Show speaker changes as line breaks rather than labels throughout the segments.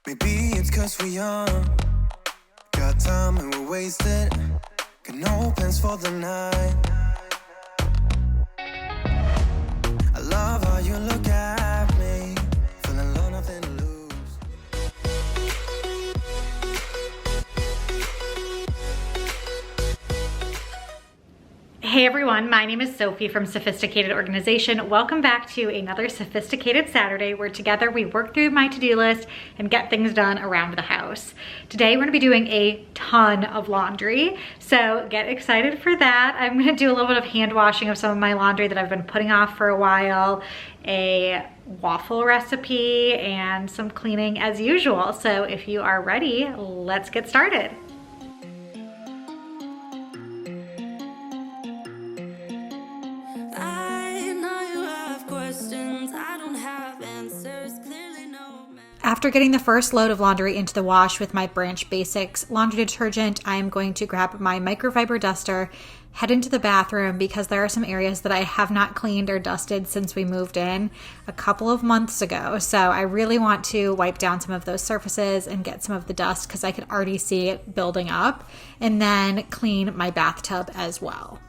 Maybe it's 'cause we're young, got time and we're wasted, got no plans for the night. I love how you look at me, feeling low, nothing to lose.
Hey everyone, my name is Sophie from Sophisticated Organization. Welcome back to another Sophisticated Saturday where together we work through my to-do list and get things done around the house. Today we're gonna be doing a ton of laundry, so get excited for that. I'm gonna do a little bit of hand washing of some of my laundry that I've been putting off for a while, a waffle recipe, and some cleaning as usual. So if you are ready, let's get started. After getting the first load of laundry into the wash with my Branch Basics laundry detergent, I am going to grab my microfiber duster, head into the bathroom because there are some areas that I have not cleaned or dusted since we moved in a couple of months ago. So I really want to wipe down some of those surfaces and get some of the dust because I can already see it building up, and then clean my bathtub as well.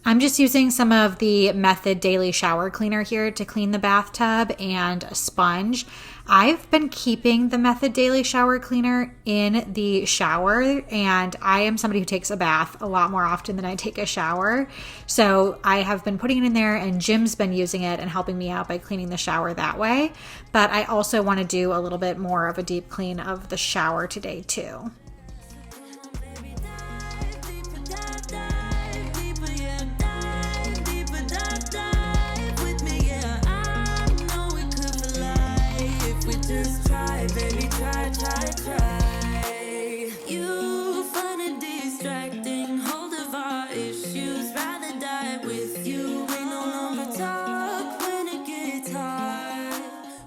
I'm just using some of the Method Daily Shower Cleaner here to clean the bathtub and a sponge. I've been keeping the Method Daily Shower Cleaner in the shower, and I am somebody who takes a bath a lot more often than I take a shower. So I have been putting it in there, and Jim's been using it and helping me out by cleaning the shower that way. But I also want to do a little bit more of a deep clean of the shower today too.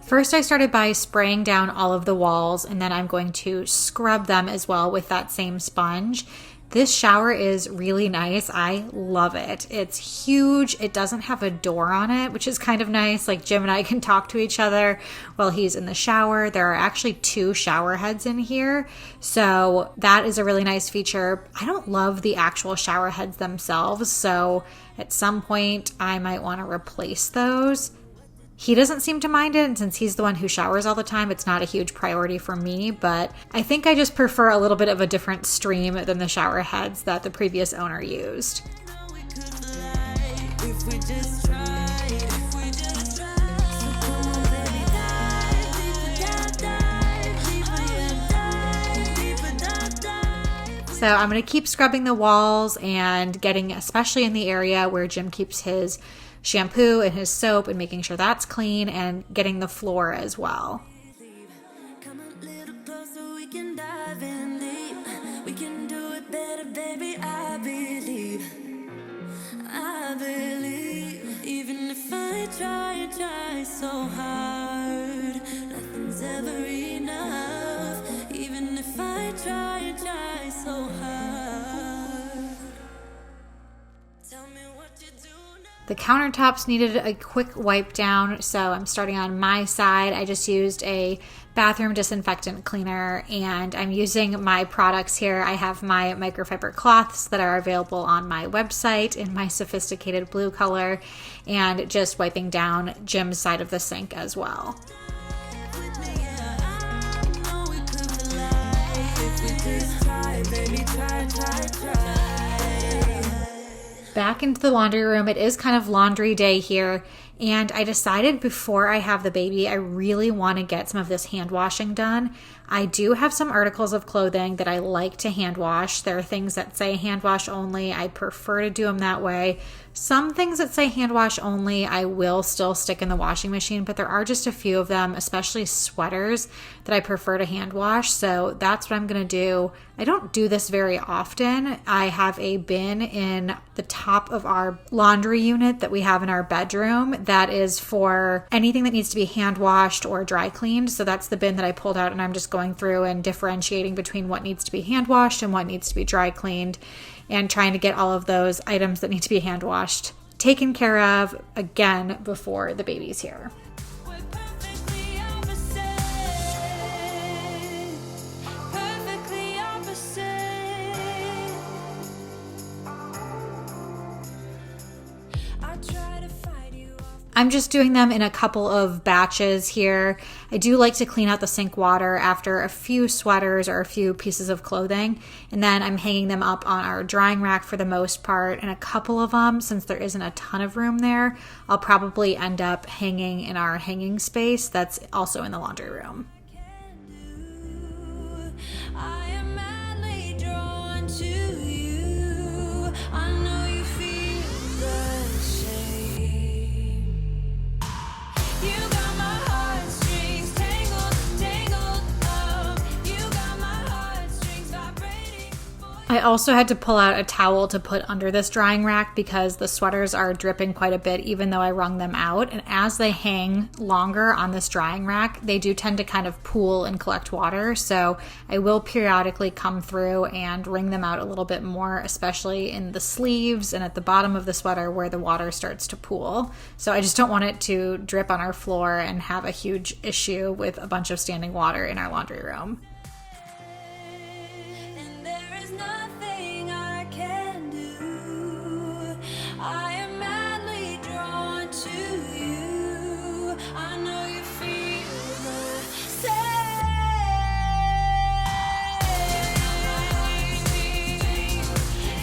First, I started by spraying down all of the walls, and then I'm going to scrub them as well with that same sponge. This shower is really nice. I love it. It's huge. It doesn't have a door on it, which is kind of nice. Like Jim and I can talk to each other while he's in the shower. There are actually 2 shower heads in here, so that is a really nice feature. I don't love the actual shower heads themselves, so at some point I might want to replace those. He doesn't seem to mind it, and since he's the one who showers all the time, it's not a huge priority for me, but I think I just prefer a little bit of a different stream than the shower heads that the previous owner used. So I'm going to keep scrubbing the walls and getting, especially in the area where Jim keeps his shampoo and his soap, and making sure that's clean, and getting the floor as well.
Come a little closer, we can dive in deep. We can do it better, baby, I believe. Even if I try and try so hard, nothing's ever enough. Even if I try and try so hard. Tell me what you do.
The countertops needed a quick wipe down, so I'm starting on my side. I just used a bathroom disinfectant cleaner, and I'm using my products here. I have my microfiber cloths that are available on my website in my sophisticated blue color, and just wiping down Jim's side of the sink as well. Back into the laundry room. It is kind of laundry day here, and I decided before I have the baby, I really want to get some of this hand washing done. I do have some articles of clothing that I like to hand wash. There are things that say hand wash only. I prefer to do them that way. Some things that say hand wash only, I will still stick in the washing machine, but there are just a few of them, especially sweaters, that I prefer to hand wash. So that's what I'm going to do. I don't do this very often. I have a bin in the top of our laundry unit that we have in our bedroom that is for anything that needs to be hand washed or dry cleaned. So that's the bin that I pulled out, and I'm just going through and differentiating between what needs to be hand washed and what needs to be dry cleaned, and trying to get all of those items that need to be hand washed taken care of again before the baby's here. I'm just doing them in a couple of batches here. I do like to clean out the sink water after a few sweaters or a few pieces of clothing, and then I'm hanging them up on our drying rack for the most part, and a couple of them, since there isn't a ton of room there, I'll probably end up hanging in our hanging space that's also in the laundry room.
I am madly drawn to you. I know you feel the same. You got my heartstrings tangled up. You got my heartstrings vibrating.
I also had to pull out a towel to put under this drying rack because the sweaters are dripping quite a bit even though I wrung them out. And as they hang longer on this drying rack, they do tend to kind of pool and collect water. So I will periodically come through and wring them out a little bit more, especially in the sleeves and at the bottom of the sweater where the water starts to pool. So I just don't want it to drip on our floor and have a huge issue with a bunch of standing water in our laundry room.
And there is nothing I can do. I am madly drawn to you. I know you feel the same.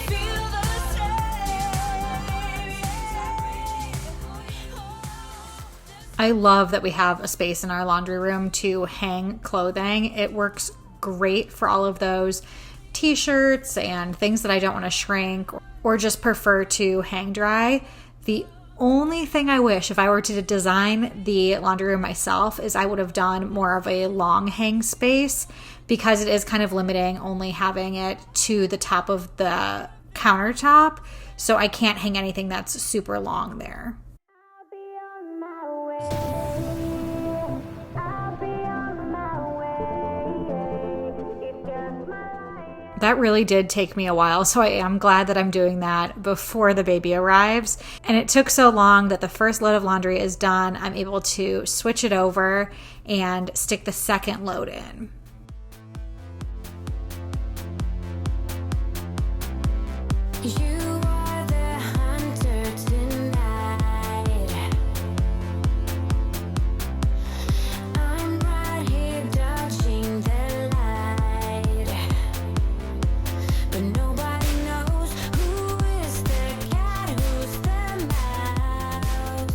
Feel the same.
I love that we have a space in our laundry room to hang clothing. It works great for all of those t-shirts and things that I don't want to shrink or just prefer to hang dry. The only thing I wish, if I were to design the laundry room myself, is I would have done more of a long hang space, because it is kind of limiting only having it to the top of the countertop. So I can't hang anything that's super long there.
I'll be on my way. I'll be on my way. It's just my life.
That really did take me a while, so I am glad that I'm doing that before the baby arrives. And it took so long that the first load of laundry is done. I'm able to switch it over and stick the second load in.
You are the hunter tonight. I'm right here dodging the light, but nobody knows who is the cat, who's the mouse,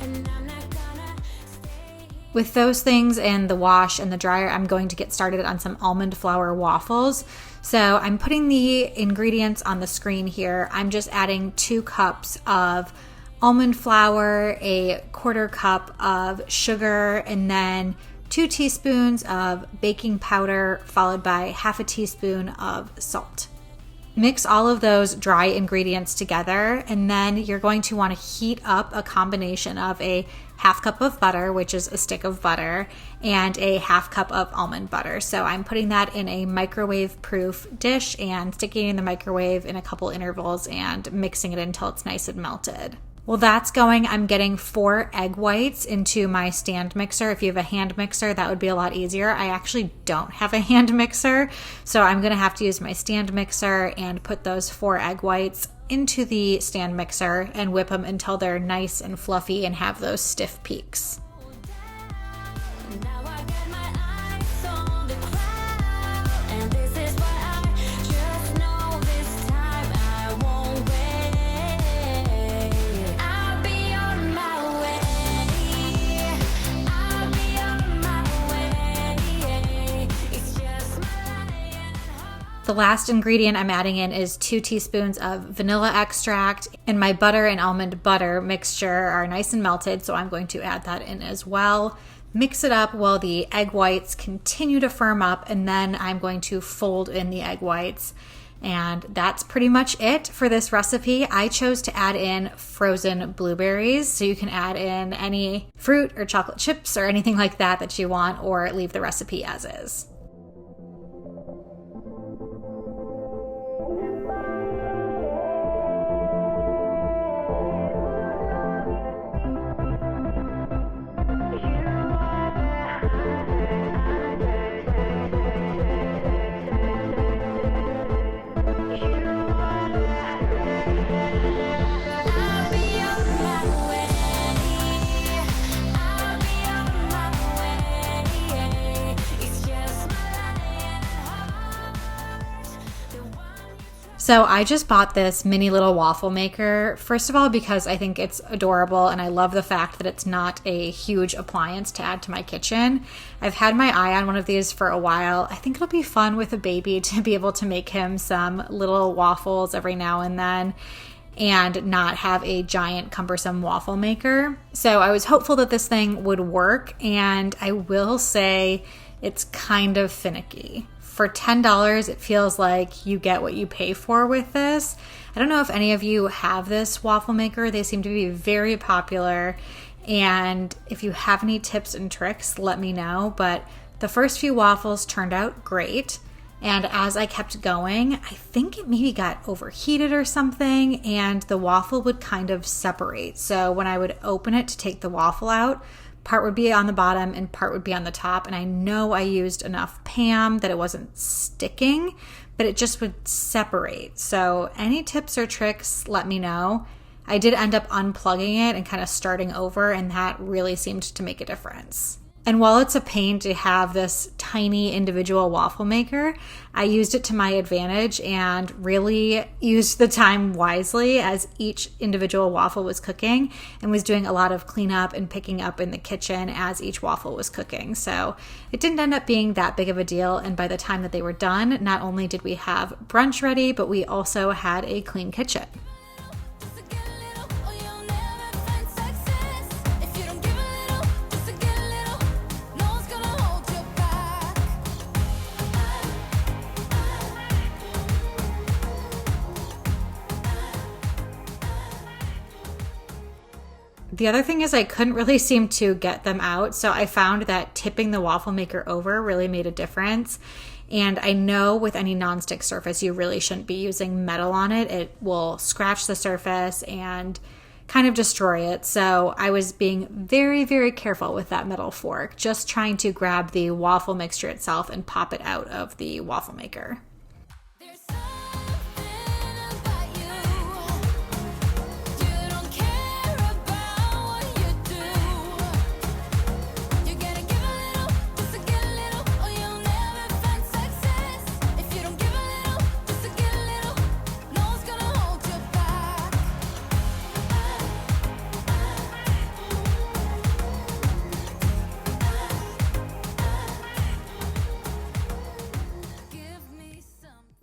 and I'm not gonna stay here.
With those things and the wash and the dryer, I'm going to get started on some almond flour waffles. So I'm putting the ingredients on the screen here. I'm just adding 2 cups of almond flour, a 1/4 cup of sugar, and then 2 teaspoons of baking powder, followed by 1/2 teaspoon of salt. Mix all of those dry ingredients together, and then you're going to want to heat up a combination of a 1/2 cup of butter, which is a stick of butter, and a 1/2 cup of almond butter. So I'm putting that in a microwave-proof dish and sticking it in the microwave in a couple intervals and mixing it until it's nice and melted. While that's going, I'm getting 4 egg whites into my stand mixer. If you have a hand mixer, that would be a lot easier. I actually don't have a hand mixer, so I'm going to have to use my stand mixer and put those 4 egg whites into the stand mixer and whip them until they're nice and fluffy and have those stiff peaks.
Now I got my eyes on the crowd, and this is what I just know this time I won't wait. I'll be on my way. I'll be on my way. It's just my lion heart.
The last ingredient I'm adding in is 2 teaspoons of vanilla extract, and my butter and almond butter mixture are nice and melted, so I'm going to add that in as well. Mix it up while the egg whites continue to firm up, and then I'm going to fold in the egg whites. And that's pretty much it for this recipe. I chose to add in frozen blueberries, so you can add in any fruit or chocolate chips or anything like that that you want, or leave the recipe as is.
I'll be on my way.
So I just bought this mini little waffle maker, first of all, because I think it's adorable and I love the fact that it's not a huge appliance to add to my kitchen. I've had my eye on one of these for a while. I think it'll be fun with a baby to be able to make him some little waffles every now and then and not have a giant cumbersome waffle maker. So I was hopeful that this thing would work, and I will say it's kind of finicky. For $10, it feels like you get what you pay for with this. I don't know if any of you have this waffle maker. They seem to be very popular. And if you have any tips and tricks, let me know. But the first few waffles turned out great. And as I kept going, I think it maybe got overheated or something, and the waffle would kind of separate. So when I would open it to take the waffle out, part would be on the bottom and part would be on the top. And I know I used enough Pam that it wasn't sticking, but it just would separate. So any tips or tricks, let me know. I did end up unplugging it and kind of starting over, and that really seemed to make a difference. And while it's a pain to have this tiny individual waffle maker, I used it to my advantage and really used the time wisely as each individual waffle was cooking, and was doing a lot of cleanup and picking up in the kitchen as each waffle was cooking. So it didn't end up being that big of a deal. And by the time that they were done, not only did we have brunch ready, but we also had a clean kitchen. The other thing is I couldn't really seem to get them out, so I found that tipping the waffle maker over really made a difference. And I know with any nonstick surface, you really shouldn't be using metal on it. It will scratch the surface and kind of destroy it. So I was being very, very careful with that metal fork, just trying to grab the waffle mixture itself and pop it out of the waffle maker.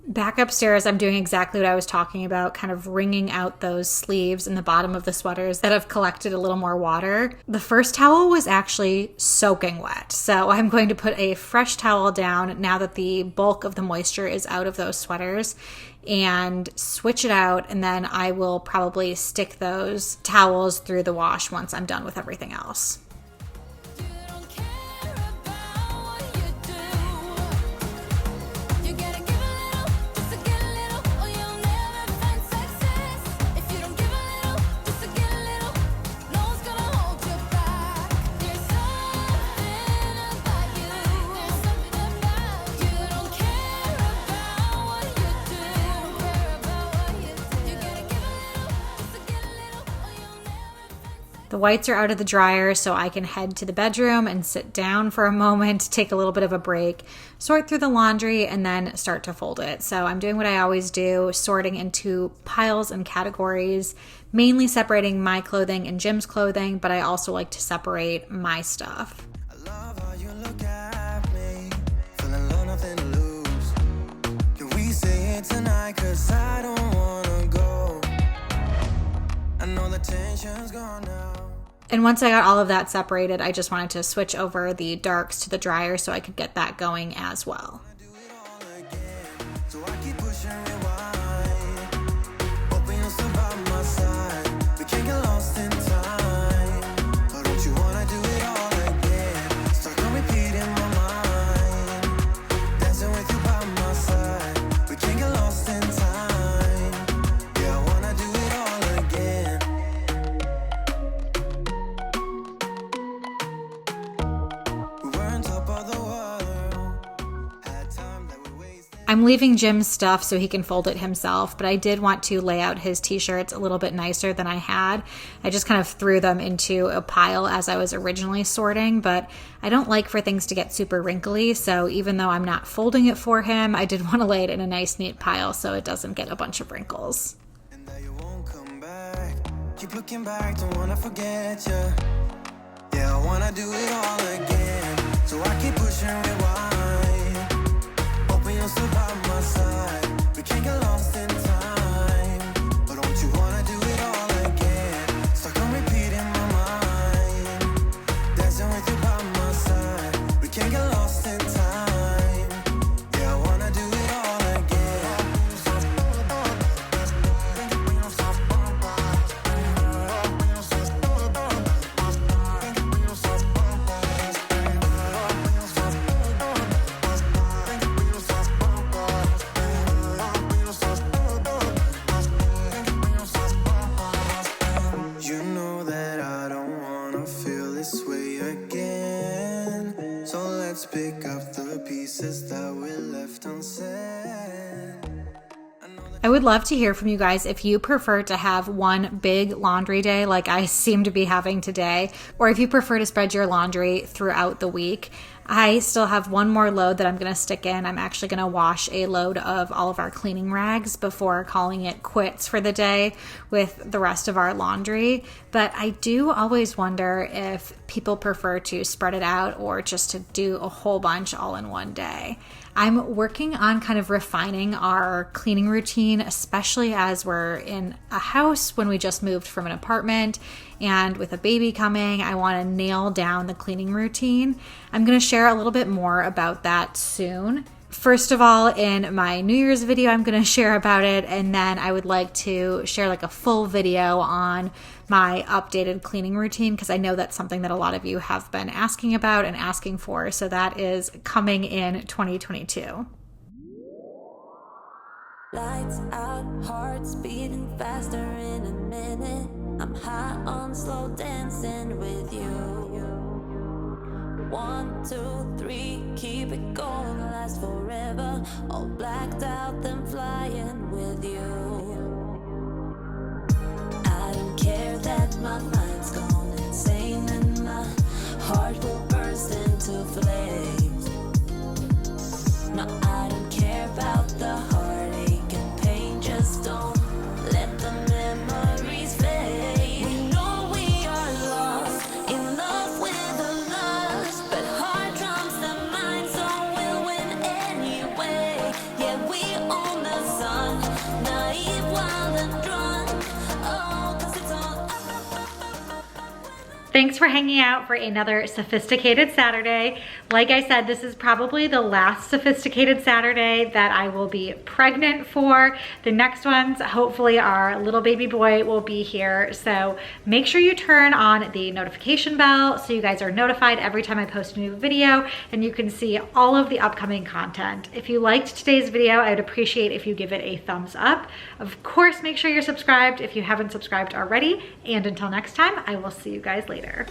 Back upstairs, I'm doing exactly what I was talking about, kind of wringing out those sleeves in the bottom of the sweaters that have collected a little more water. The first towel was actually soaking wet, so I'm going to put a fresh towel down now that the bulk of the moisture is out of those sweaters, and switch it out, and then I will probably stick those towels through the wash once I'm done with everything else. The whites are out of the dryer, so I can head to the bedroom and sit down for a moment, take a little bit of a break, sort through the laundry, and then start to fold it. So I'm doing what I always do, sorting into piles and categories, mainly separating my clothing and Jim's clothing, but I also like to separate my stuff.
I love how you look at me, feeling low, nothing to lose. Can we say it tonight? 'Cause I don't wanna go. I know the tension's gone now.
And once I got all of that separated, I just wanted to switch over the darks to the dryer so I could get that going as well.
Do it all again, so I keep pushing rewind. Hoping you'll still by my side. We can't get lost in time. But don't you wanna do it all again? Start on repeat in my mind. Dancing with you by my side. We can't get lost in time. Yeah, I wanna do it all again. We were on top of the world. Had
I'm leaving Jim's stuff so he can fold it himself, but I did want to lay out his t-shirts a little bit nicer than I had. I just kind of threw them into a pile as I was originally sorting, but I don't like for things to get super wrinkly, so even though I'm not folding it for him, I did want to lay it in a nice neat pile so it doesn't get a bunch of wrinkles.
And that you won't come back. Keep looking back, don't wanna forget you. Yeah, I wanna do it all again. So I keep pushing rewind. Hoping you'll still by my side. We can't get lost in time. But don't you wanna do it all again? Stuck on repeat in my mind. Dancing with you by my side. We can't get lost in time. Yeah, I wanna do it all again. You know that I don't wanna feel this way again. So let's pick up the pieces that we left unsaid.
I would love to hear from you guys if you prefer to have one big laundry day like I seem to be having today, or if you prefer to spread your laundry throughout the week. I still have one more load that I'm going to stick in. I'm actually going to wash a load of all of our cleaning rags before calling it quits for the day with the rest of our laundry. But I do always wonder if people prefer to spread it out or just to do a whole bunch all in one day. I'm working on kind of refining our cleaning routine, especially as we're in a house when we just moved from an apartment, and with a baby coming, I want to nail down the cleaning routine. I'm going to share a little bit more about that soon. First of all, in my New Year's video, I'm going to share about it, and then I would like to share like a full video on my updated cleaning routine, because I know that's something that a lot of you have been asking about and asking for, so that is coming in 2022.
Lights out, hearts beating faster in a minute. I'm high on slow dancing with you. 1, 2, 3, keep it going, last forever. All blacked out, then flying with you. I don't care that my mind's gone insane and my heart will burst into flames. No, I don't care about the heartache and pain, just don't let the memories fade. We know we are lost, in love with the lust, but heart trumps the mind, so we'll win anyway. Yeah, we own the sun, naive, wild and drunk. Oh, 'cause it's all
Thanks for hanging out for another Sophisticated Saturday. Like I said, this is probably the last Sophisticated Saturday that I will be pregnant for. The next ones, hopefully our little baby boy will be here. So make sure you turn on the notification bell so you guys are notified every time I post a new video and you can see all of the upcoming content. If you liked today's video, I would appreciate if you give it a thumbs up. Of course, make sure you're subscribed if you haven't subscribed already. And until next time, I will see you guys later.